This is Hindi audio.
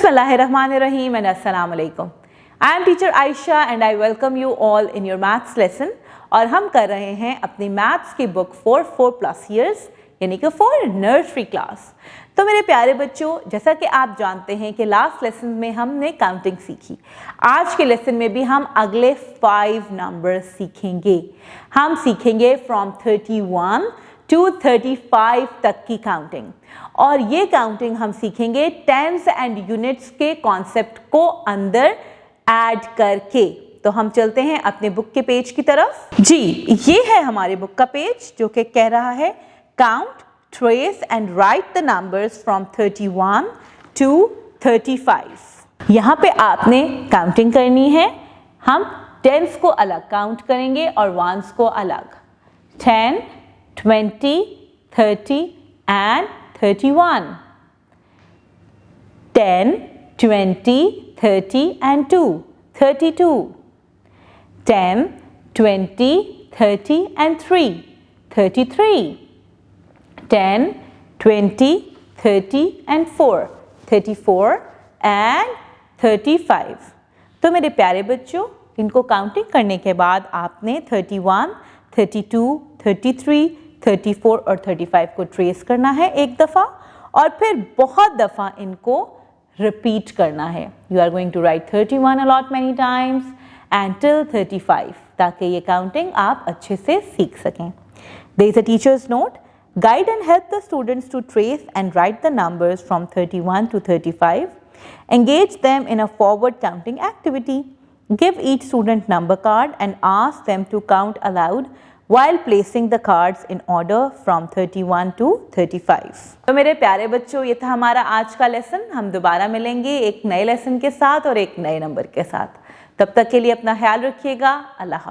Bismillahirrahmanirrahim and Assalamu alaikum. I am teacher Aisha and I welcome you all in your maths lesson. और हम कर रहे हैं अपनी मैथ्स की बुक for 4+ years यानी कि for nursery class. तो मेरे प्यारे बच्चों, जैसा कि आप जानते हैं कि लास्ट लेसन में हमने काउंटिंग सीखी, आज के लेसन में भी हम अगले 5 नंबर सीखेंगे. हम सीखेंगे फ्रॉम 31 टू 35 तक की काउंटिंग, और ये काउंटिंग हम सीखेंगे टेंस एंड यूनिट्स के कॉन्सेप्ट को अंदर ऐड करके. तो हम चलते हैं अपने बुक के पेज की तरफ. जी, ये है हमारे बुक का पेज जो कि कह रहा है count, trace and write the numbers from 31 to 35. यहाँ पे आपने काउंटिंग करनी है. हम टेंस को अलग काउंट करेंगे और वंस को अलग. 10, 20, 30 and 31. 10, 20, 30 and 2, 32. 10, 20, 30 and 3, 33. 10, 20, 30 and 4, 34 and 35. तो मेरे प्यारे बच्चों, इनको काउंटिंग करने के बाद आपने 31, 32, 33, 34 और 35 को ट्रेस करना है एक दफ़ा, और फिर बहुत दफ़ा इनको रिपीट करना है. You are going to write 31 a lot many times and till 35, ताकि ये काउंटिंग आप अच्छे से सीख सकें. There is a teacher's note. Guide and help the students to trace and write the numbers from 31 to 35. Engage them in a forward counting activity. Give each student number card and ask them to count aloud while placing the cards in order from 31 to 35. तो मेरे प्यारे बच्चों, ये था हमारा आज का लेसन. हम दोबारा मिलेंगे एक नए लेसन के साथ और एक नए नंबर के साथ. तब तक के लिए अपना ख्याल रखिएगा. अल्लाह हाफ़िज़.